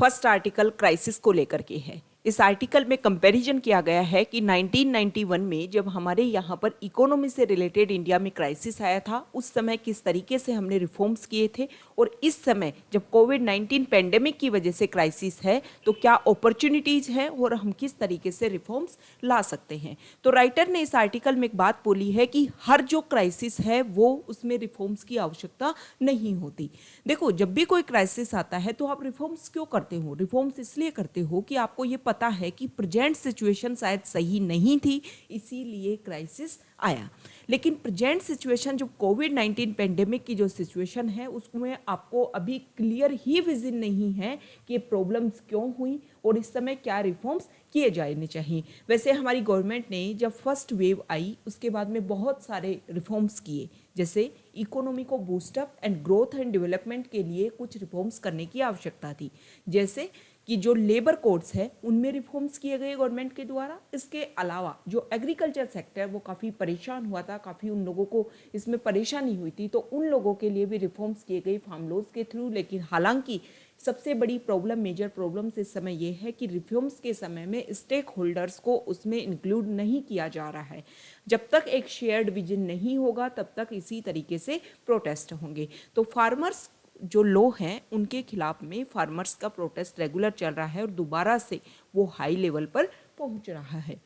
First article crisis को लेकर के है। इस आर्टिकल में कंपैरिजन किया गया है कि 1991 में जब हमारे यहाँ पर इकोनॉमी से रिलेटेड इंडिया में क्राइसिस आया था, उस समय किस तरीके से हमने रिफॉर्म्स किए थे, और इस समय जब कोविड-19 पेंडेमिक की वजह से क्राइसिस है तो क्या अपॉर्चुनिटीज हैं और हम किस तरीके से रिफॉर्म्स ला सकते हैं। तो राइटर ने इस आर्टिकल में एक बात बोली है कि हर जो क्राइसिस है वो उसमें रिफॉर्म्स की आवश्यकता नहीं होती। देखो, जब भी कोई क्राइसिस आता है तो आप रिफॉर्म्स क्यों करते हो? रिफॉर्म्स इसलिए करते हो कि आपको ये पता है कि प्रेजेंट सिचुएशन शायद सही नहीं थी, इसीलिए क्राइसिस आया। लेकिन प्रेजेंट सिचुएशन जो कोविड-19 पेंडेमिक की जो सिचुएशन है उसमें आपको अभी क्लियर ही विजन नहीं है कि प्रॉब्लम्स क्यों हुई और इस समय क्या रिफॉर्म्स किए जाने चाहिए। वैसे हमारी गवर्नमेंट ने जब फर्स्ट वेव आई उसके बाद में बहुत सारे रिफॉर्म्स किए, जैसे इकोनॉमी को boost up and growth and development के लिए कुछ रिफॉर्म्स करने की आवश्यकता थी, जैसे कि जो लेबर कोड्स है उनमें रिफॉर्म्स किए गए गवर्नमेंट के द्वारा। इसके अलावा जो एग्रीकल्चर सेक्टर वो काफ़ी परेशान हुआ था, काफ़ी उन लोगों को इसमें परेशानी हुई थी, तो उन लोगों के लिए भी रिफॉर्म्स किए गए फार्म लॉज के थ्रू। लेकिन हालांकि सबसे बड़ी प्रॉब्लम, मेजर प्रॉब्लम्स इस समय ये है कि रिफॉर्म्स के समय में स्टेक होल्डर्स को उसमें इंक्लूड नहीं किया जा रहा है। जब तक एक शेयर्ड विजन नहीं होगा तब तक इसी तरीके से प्रोटेस्ट होंगे। तो फार्मर्स जो लो हैं उनके खिलाफ में फार्मर्स का प्रोटेस्ट रेगुलर चल रहा है और दोबारा से वो हाई लेवल पर पहुंच रहा है।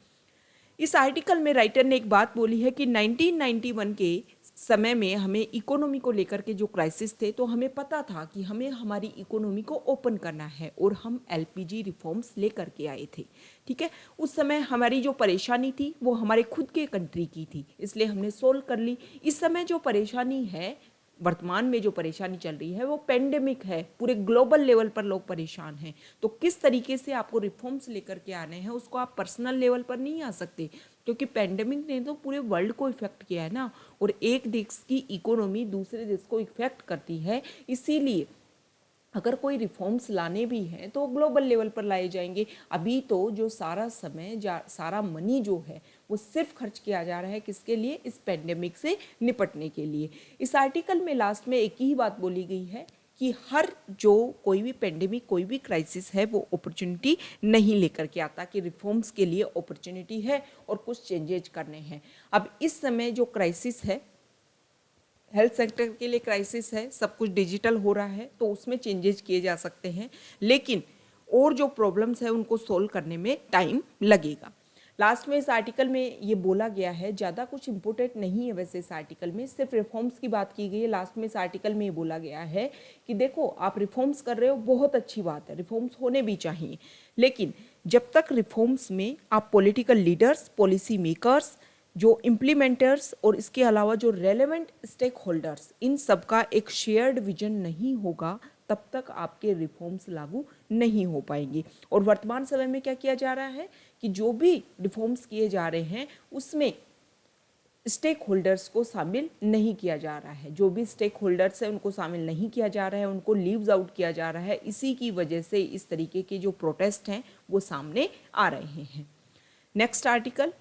इस आर्टिकल में राइटर ने एक बात बोली है कि 1991 के समय में हमें इकोनॉमी को लेकर के जो क्राइसिस थे तो हमें पता था कि हमें हमारी इकोनॉमी को ओपन करना है और हम एलपीजी रिफॉर्म्स लेकर के आए थे। ठीक है, उस समय हमारी जो परेशानी थी वो हमारे खुद के कंट्री की थी, इसलिए हमने सोल्व कर ली। इस समय जो परेशानी है, वर्तमान में जो परेशानी चल रही है वो पेंडेमिक है, पूरे ग्लोबल लेवल पर लोग परेशान हैं। तो किस तरीके से आपको रिफॉर्म्स लेकर के आने हैं उसको आप पर्सनल लेवल पर नहीं आ सकते, क्योंकि पेंडेमिक ने तो पूरे वर्ल्ड को इफेक्ट किया है ना, और एक देश की इकोनॉमी दूसरे देश को इफेक्ट करती है। इसीलिए अगर कोई रिफॉर्म्स लाने भी हैं तो ग्लोबल लेवल पर लाए जाएंगे। अभी तो जो सारा समय, सारा मनी जो है वो सिर्फ खर्च किया जा रहा है किसके लिए? इस पेंडेमिक से निपटने के लिए। इस आर्टिकल में लास्ट में एक ही बात बोली गई है कि हर जो कोई भी पेंडेमिक, कोई भी क्राइसिस है वो अपॉर्चुनिटी नहीं लेकर के आता, कि रिफॉर्म्स के लिए अपॉर्चुनिटी है और कुछ चेंजेज करने हैं। अब इस समय जो क्राइसिस है, हेल्थ सेक्टर के लिए क्राइसिस है, सब कुछ डिजिटल हो रहा है तो उसमें चेंजेस किए जा सकते हैं, लेकिन और जो प्रॉब्लम्स है उनको सोल्व करने में टाइम लगेगा। लास्ट में इस आर्टिकल में ये बोला गया है, ज़्यादा कुछ इंपॉर्टेंट नहीं है वैसे इस आर्टिकल में, सिर्फ रिफॉर्म्स की बात की गई है। लास्ट में इस आर्टिकल में ये बोला गया है कि देखो, आप रिफॉर्म्स कर रहे हो, बहुत अच्छी बात है, रिफॉर्म्स होने भी चाहिए, लेकिन जब तक रिफॉर्म्स में आप पॉलिटिकल लीडर्स, पॉलिसी मेकर्स, जो इम्प्लीमेंटर्स और इसके अलावा जो रेलेवेंट स्टेक होल्डर्स, इन सबका एक शेयर्ड विजन नहीं होगा तब तक आपके रिफॉर्म्स लागू नहीं हो पाएंगे। और वर्तमान समय में क्या किया जा रहा है कि जो भी रिफॉर्म्स किए जा रहे हैं उसमें स्टेक होल्डर्स को शामिल नहीं किया जा रहा है। जो भी स्टेक होल्डर्स हैं उनको शामिल नहीं किया जा रहा है, उनको लीव्स आउट किया जा रहा है। इसी की वजह से इस तरीके के जो प्रोटेस्ट हैं वो सामने आ रहे हैं। नेक्स्ट आर्टिकल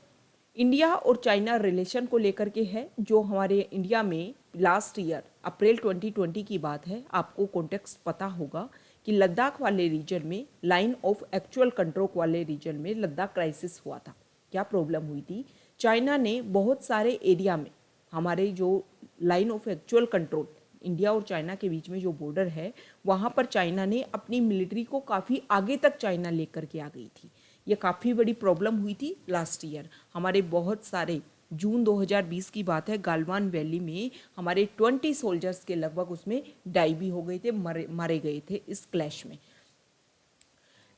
इंडिया और चाइना रिलेशन को लेकर के है, जो हमारे इंडिया में लास्ट ईयर अप्रैल 2020 की बात है। आपको कॉन्टेक्स्ट पता होगा कि लद्दाख वाले रीजन में, लाइन ऑफ एक्चुअल कंट्रोल वाले रीजन में लद्दाख क्राइसिस हुआ था। क्या प्रॉब्लम हुई थी? चाइना ने बहुत सारे एरिया में, हमारे जो line of actual control, India और चाइना के बीच में जो बॉर्डर है, वहाँ पर चाइना ने अपनी मिलिट्री को काफ़ी आगे तक चाइना लेकर के आ गई थी। ये काफ़ी बड़ी प्रॉब्लम हुई थी लास्ट ईयर। हमारे बहुत सारे, जून 2020 की बात है, गालवान वैली में हमारे 20 सोल्जर्स के लगभग उसमें डाई भी हो गए थे, मारे गए थे इस क्लैश में।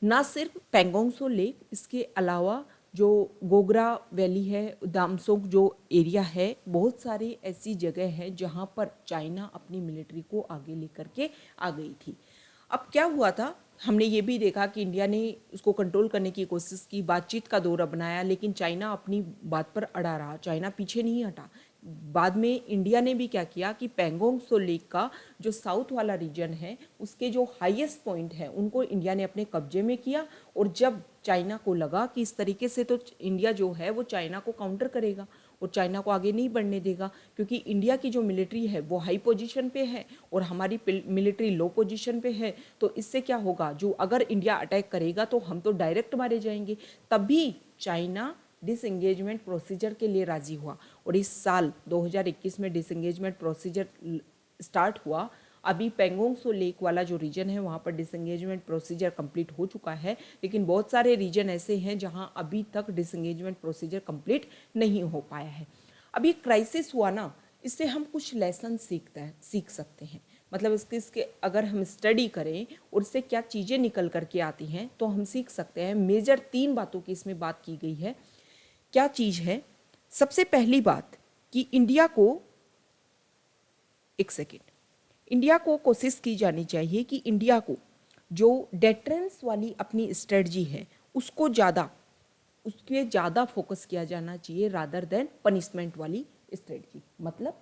ना सिर्फ पेंगोंग सो लेक, इसके अलावा जो गोगरा वैली है, दामसोक जो एरिया है, बहुत सारी ऐसी जगह है जहाँ पर चाइना अपनी मिलिट्री को आगे लेकर के आ गई थी। अब क्या हुआ था, हमने ये भी देखा कि इंडिया ने उसको कंट्रोल करने की कोशिश की, बातचीत का दौर बनाया, लेकिन चाइना अपनी बात पर अड़ा रहा, चाइना पीछे नहीं हटा। बाद में इंडिया ने भी क्या किया कि पेंगोंग सो लेक का जो साउथ वाला रीजन है उसके जो हाईएस्ट पॉइंट है उनको इंडिया ने अपने कब्जे में किया। और जब चाइना को लगा कि इस तरीके से तो इंडिया जो है वो चाइना को काउंटर करेगा, और चाइना को आगे नहीं बढ़ने देगा, क्योंकि इंडिया की जो मिलिट्री है वो हाई पोजीशन पे है और हमारी मिलिट्री लो पोजीशन पे है। तो इससे क्या होगा, जो अगर इंडिया अटैक करेगा तो हम तो डायरेक्ट मारे जाएंगे। तभी चाइना डिसएंगेजमेंट प्रोसीजर के लिए राजी हुआ और इस साल 2021 में डिसएंगेजमेंट प्रोसीजर स्टार्ट हुआ। अभी पेंगोंग सो लेक वाला जो रीजन है वहाँ पर डिसएंगेजमेंट प्रोसीजर कंप्लीट हो चुका है, लेकिन बहुत सारे रीजन ऐसे हैं जहाँ अभी तक डिसएंगेजमेंट प्रोसीजर कंप्लीट नहीं हो पाया है। अभी क्राइसिस हुआ ना, इससे हम कुछ लेसन सीख सकते हैं। मतलब इसके अगर हम स्टडी करें और इससे क्या चीज़ें निकल करके आती हैं तो हम सीख सकते हैं। मेजर 3 बातों की इसमें बात की गई है। क्या चीज़ है? सबसे पहली बात कि इंडिया को कोशिश की जानी चाहिए कि इंडिया को जो डेटरेंस वाली अपनी स्ट्रेटजी है उसके ज़्यादा फोकस किया जाना चाहिए रादर देन पनिशमेंट वाली स्ट्रेटजी। मतलब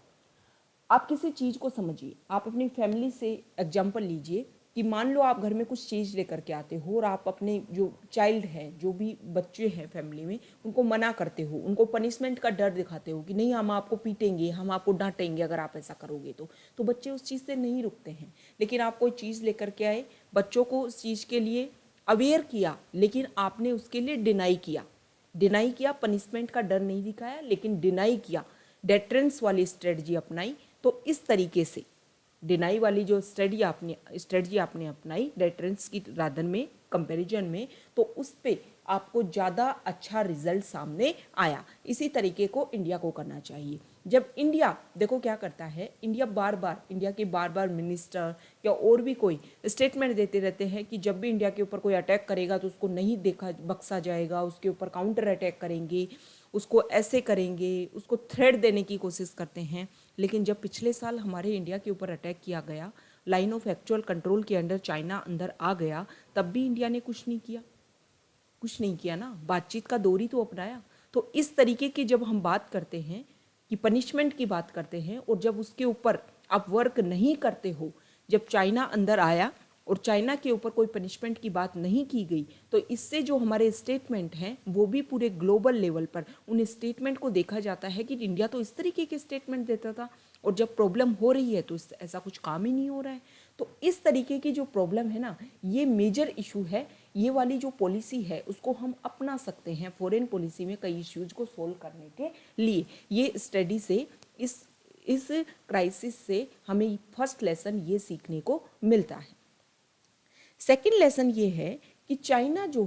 आप किसी चीज़ को समझिए, आप अपनी फैमिली से एग्जाम्पल लीजिए कि मान लो आप घर में कुछ चीज़ लेकर के आते हो और आप अपने जो चाइल्ड हैं, जो भी बच्चे हैं फैमिली में, उनको मना करते हो, उनको पनिशमेंट का डर दिखाते हो कि नहीं हम आपको पीटेंगे, हम आपको डांटेंगे अगर आप ऐसा करोगे तो बच्चे उस चीज़ से नहीं रुकते हैं। लेकिन आप कोई चीज़ लेकर के आए, बच्चों को उस चीज़ के लिए अवेयर किया, लेकिन आपने उसके लिए डिनाई किया, पनिशमेंट का डर नहीं दिखाया लेकिन डिनाई किया, डेटरेंस वाली स्ट्रेटजी अपनाई। तो इस तरीके से डिनाई वाली जो स्ट्रेटजी आपने अपनाई डेटरेंस की रादन में कंपैरिजन में, तो उस पे आपको ज़्यादा अच्छा रिजल्ट सामने आया। इसी तरीके को इंडिया को करना चाहिए। जब इंडिया देखो क्या करता है, इंडिया के बार बार मिनिस्टर या और भी कोई स्टेटमेंट देते रहते हैं कि जब भी इंडिया के ऊपर कोई अटैक करेगा तो उसको नहीं बख्शा जाएगा, उसके ऊपर काउंटर अटैक करेंगे, उसको ऐसे करेंगे, उसको थ्रेट देने की कोशिश करते हैं। लेकिन जब पिछले साल हमारे इंडिया के ऊपर अटैक किया गया, लाइन ऑफ एक्चुअल कंट्रोल के अंडर चाइना अंदर आ गया, तब भी इंडिया ने कुछ नहीं किया ना, बातचीत का दौर ही तो अपनाया। तो इस तरीके की जब हम बात करते हैं कि पनिशमेंट की बात करते हैं और जब उसके ऊपर आप वर्क नहीं करते हो, जब चाइना अंदर आया और चाइना के ऊपर कोई पनिशमेंट की बात नहीं की गई, तो इससे जो हमारे स्टेटमेंट हैं वो भी पूरे ग्लोबल लेवल पर उन स्टेटमेंट को देखा जाता है कि इंडिया तो इस तरीके के स्टेटमेंट देता था और जब प्रॉब्लम हो रही है तो ऐसा कुछ काम ही नहीं हो रहा है। तो इस तरीके की जो प्रॉब्लम है ना, ये मेजर इशू है। ये वाली जो पॉलिसी है उसको हम अपना सकते हैं फॉरेन पॉलिसी में कई इश्यूज को सोल्व करने के लिए। ये स्टडी से इस क्राइसिस से हमें फर्स्ट लेसन ये सीखने को मिलता है। सेकेंड लेसन ये है कि चाइना जो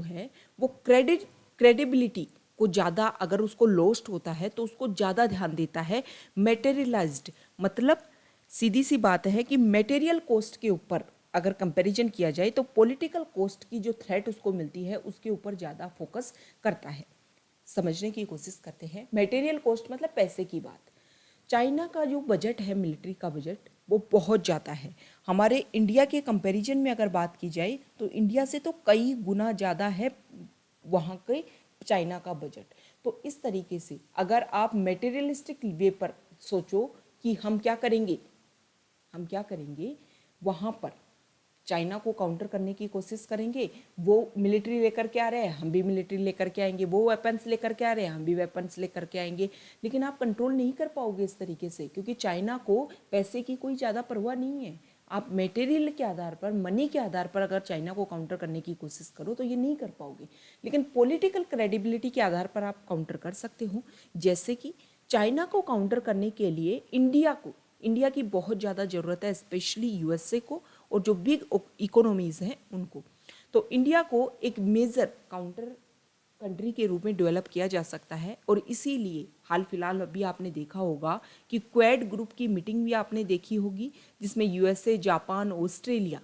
है वो क्रेडिबिलिटी को ज़्यादा, अगर उसको लॉस्ट होता है तो उसको ज़्यादा ध्यान देता है मेटेरियलाइज्ड। मतलब सीधी सी बात है कि मेटेरियल कॉस्ट के ऊपर अगर कंपैरिजन किया जाए तो पॉलिटिकल कॉस्ट की जो थ्रेट उसको मिलती है उसके ऊपर ज़्यादा फोकस करता है। समझने की कोशिश करते हैं। मेटेरियल कॉस्ट मतलब पैसे की बात। चाइना का जो बजट है, मिलिट्री का बजट, वो बहुत ज़्यादा है। हमारे इंडिया के कंपैरिजन में अगर बात की जाए तो इंडिया से तो कई गुना ज़्यादा है वहाँ के चाइना का बजट। तो इस तरीके से अगर आप मेटेरियलिस्टिक वे पर सोचो कि हम क्या करेंगे वहाँ पर चाइना को काउंटर करने की कोशिश करेंगे। वो मिलिट्री लेकर के आ रहे हैं, हम भी मिलिट्री लेकर के आएंगे, वो वेपन्स लेकर के आ रहे हैं, हम भी वेपन्स लेकर के आएंगे। लेकिन आप कंट्रोल नहीं कर पाओगे इस तरीके से, क्योंकि चाइना को पैसे की कोई ज़्यादा परवाह नहीं है। आप मटेरियल के आधार पर, मनी के आधार पर अगर चाइना को काउंटर करने की कोशिश करो तो ये नहीं कर पाओगे। लेकिन पॉलिटिकल क्रेडिबिलिटी के आधार पर आप काउंटर कर सकते हो। जैसे कि चाइना को काउंटर करने के लिए इंडिया की बहुत ज़्यादा ज़रूरत है, स्पेशली यूएसए को और जो बिग इकोनॉमीज़ हैं उनको। तो इंडिया को एक मेजर काउंटर कंट्री के रूप में डेवलप किया जा सकता है। और इसीलिए हाल फिलहाल अभी आपने देखा होगा कि क्वेड ग्रुप की मीटिंग भी आपने देखी होगी, जिसमें यूएसए, जापान, ऑस्ट्रेलिया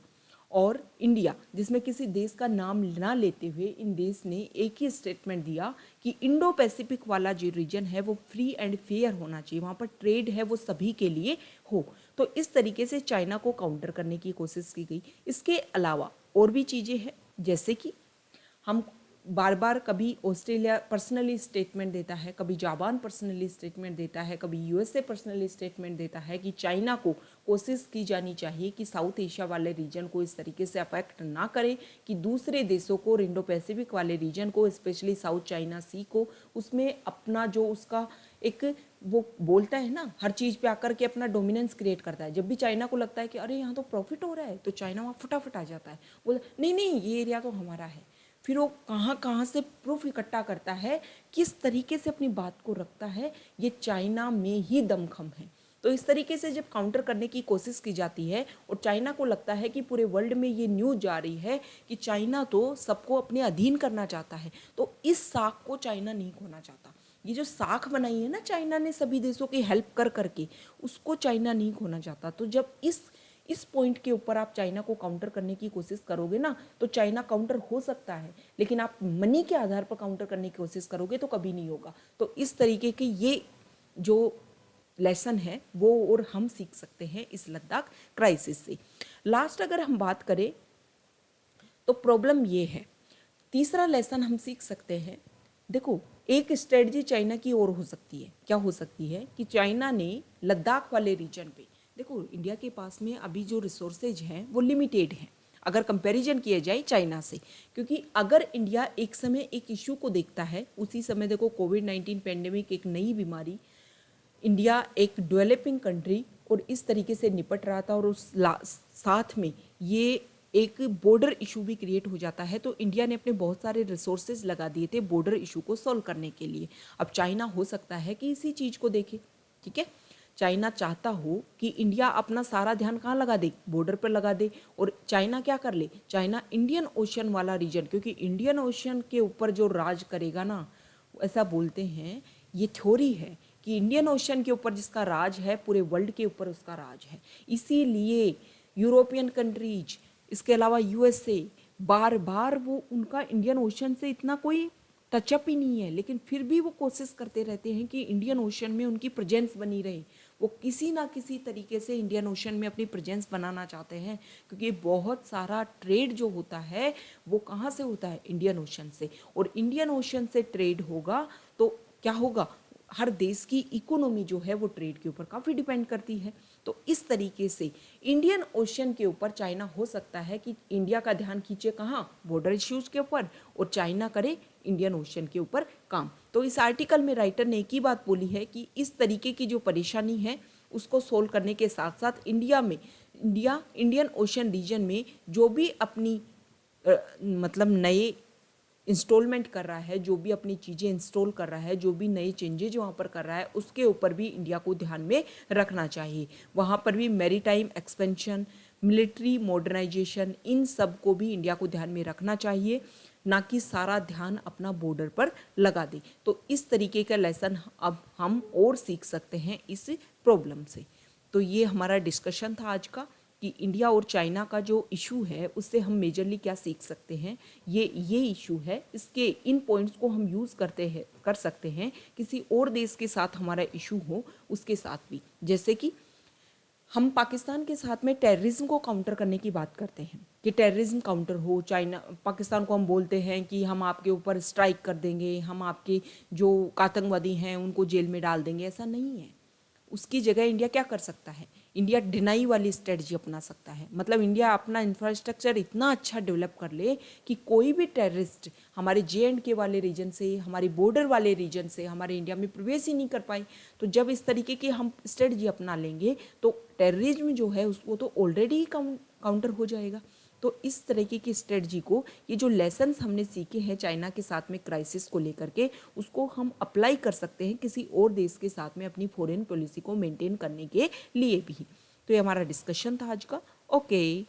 और इंडिया, जिसमें किसी देश का नाम ना लेते हुए इन देश ने एक ही स्टेटमेंट दिया कि इंडो पैसिफिक वाला जो रीजन है वो फ्री एंड फेयर होना चाहिए, वहाँ पर ट्रेड है वो सभी के लिए हो। तो इस तरीके से चाइना को काउंटर करने की कोशिश की गई। इसके अलावा और भी चीज़ें हैं, जैसे कि हम बार बार कभी ऑस्ट्रेलिया पर्सनली स्टेटमेंट देता है, कभी जापान पर्सनली स्टेटमेंट देता है, कभी यूएसए पर्सनली स्टेटमेंट देता है कि चाइना को कोशिश की जानी चाहिए कि साउथ एशिया वाले रीजन को इस तरीके से अफेक्ट ना करे कि दूसरे देशों को, इंडो पैसिफिक वाले रीजन को, स्पेशली साउथ चाइना सी को, उसमें अपना जो उसका एक वो बोलता है ना, हर चीज़ पे आकर के अपना डोमिनेंस क्रिएट करता है। जब भी चाइना को लगता है कि अरे यहाँ तो प्रॉफिट हो रहा है, तो चाइना वहाँ फटाफट आ जाता है, बोला नहीं नहीं ये एरिया तो हमारा है। फिर वो कहाँ कहाँ से प्रूफ इकट्ठा करता है, किस तरीके से अपनी बात को रखता है, ये चाइना में ही दमखम है। तो इस तरीके से जब काउंटर करने की कोशिश की जाती है और चाइना को लगता है कि पूरे वर्ल्ड में ये न्यूज़ जा रही है कि चाइना तो सबको अपने अधीन करना चाहता है, तो इस साख को चाइना नहीं खोना चाहता। ये जो साख बनाई है ना चाइना ने सभी देशों की हेल्प कर करके, उसको चाइना नहीं खोना चाहता। तो जब इस पॉइंट के ऊपर आप चाइना को काउंटर करने की कोशिश करोगे ना, तो चाइना काउंटर हो सकता है, लेकिन आप मनी के आधार पर काउंटर करने की कोशिश करोगे तो कभी नहीं होगा। तो इस तरीके के ये जो लेसन है वो और हम सीख सकते हैं इस लद्दाख क्राइसिस से। लास्ट अगर हम बात करें तो प्रॉब्लम ये है, तीसरा लेसन हम सीख सकते हैं। देखो, एक स्ट्रेटजी चाइना की और हो सकती है, क्या हो सकती है कि चाइना ने लद्दाख वाले रीजन पे, देखो इंडिया के पास में अभी जो रिसोर्सेज हैं वो लिमिटेड हैं अगर कंपैरिजन किया जाए चाइना से, क्योंकि अगर इंडिया एक समय एक इशू को देखता है, उसी समय देखो कोविड-19 पेंडेमिक एक नई बीमारी, इंडिया एक डेवलपिंग कंट्री और इस तरीके से निपट रहा था, और उस साथ में ये एक बॉर्डर इशू भी क्रिएट हो जाता है, तो इंडिया ने अपने बहुत सारे रिसोर्सेज लगा दिए थे बॉर्डर इशू को सॉल्व करने के लिए। अब चाइना हो सकता है कि इसी चीज़ को देखे, ठीक है, चाइना चाहता हो कि इंडिया अपना सारा ध्यान कहाँ लगा दे, बॉर्डर पर लगा दे, और चाइना क्या कर ले, चाइना इंडियन ओशन वाला रीजन, क्योंकि इंडियन ओशन के ऊपर जो राज करेगा ना, ऐसा बोलते हैं, ये थ्योरी है कि इंडियन ओशन के ऊपर जिसका राज है पूरे वर्ल्ड के ऊपर उसका राज है। इसीलिए यूरोपियन कंट्रीज, इसके अलावा यूएसए, बार बार वो उनका इंडियन ओशन से इतना कोई टचअप ही नहीं है, लेकिन फिर भी वो कोशिश करते रहते हैं कि इंडियन ओशन में उनकी प्रेजेंस बनी रहे। वो किसी ना किसी तरीके से इंडियन ओशन में अपनी प्रेजेंस बनाना चाहते हैं, क्योंकि बहुत सारा ट्रेड जो होता है वो कहाँ से होता है, इंडियन ओशन से, और इंडियन ओशन से ट्रेड होगा तो क्या होगा, हर देश की इकोनॉमी जो है वो ट्रेड के ऊपर काफ़ी डिपेंड करती है। तो इस तरीके से इंडियन ओशन के ऊपर चाइना हो सकता है कि इंडिया का ध्यान खींचे कहाँ, बॉर्डर इश्यूज के ऊपर, और चाइना करे इंडियन ओशन के ऊपर काम। तो इस आर्टिकल में राइटर ने एक ही बात बोली है कि इस तरीके की जो परेशानी है उसको सोल्व करने के साथ साथ इंडिया इंडियन ओशन रीजन में जो भी अपनी मतलब नए इंस्टॉलमेंट कर रहा है, जो भी अपनी चीज़ें इंस्टॉल कर रहा है, जो भी नए चेंजेज वहाँ पर कर रहा है, उसके ऊपर भी इंडिया को ध्यान में रखना चाहिए। वहाँ पर भी मैरीटाइम एक्सपेंशन, मिलिट्री मॉडर्नाइजेशन, इन सब को भी इंडिया को ध्यान में रखना चाहिए, ना कि सारा ध्यान अपना बॉर्डर पर लगा दे। तो इस तरीके का लेसन अब हम और सीख सकते हैं इस प्रॉब्लम से। तो ये हमारा डिस्कशन था आज का कि इंडिया और चाइना का जो इशू है उससे हम मेजरली क्या सीख सकते हैं। ये इशू है, इसके इन पॉइंट्स को हम यूज़ कर सकते हैं किसी और देश के साथ हमारा इशू हो उसके साथ भी। जैसे कि हम पाकिस्तान के साथ में टेररिज्म को काउंटर करने की बात करते हैं कि टेररिज्म काउंटर हो, चाइना पाकिस्तान को हम बोलते हैं कि हम आपके ऊपर स्ट्राइक कर देंगे, हम आपके जो आतंकवादी हैं उनको जेल में डाल देंगे। ऐसा नहीं है। उसकी जगह इंडिया क्या कर सकता है, इंडिया डिनाई वाली स्ट्रेटजी अपना सकता है। मतलब इंडिया अपना इंफ्रास्ट्रक्चर इतना अच्छा डेवलप कर ले कि कोई भी टेररिस्ट हमारे JNK वाले रीजन से, हमारे बॉर्डर वाले रीजन से हमारे इंडिया में प्रवेश ही नहीं कर पाए। तो जब इस तरीके की हम स्ट्रेटजी अपना लेंगे तो टेररिज्म जो है उसको तो ऑलरेडी ही काउंटर हो जाएगा। तो इस तरीके की स्ट्रेटजी को, ये जो लेसन्स हमने सीखे हैं चाइना के साथ में क्राइसिस को लेकर के, उसको हम अप्लाई कर सकते हैं किसी और देश के साथ में अपनी फॉरेन पॉलिसी को मेंटेन करने के लिए भी। तो ये हमारा डिस्कशन था आज का। ओके।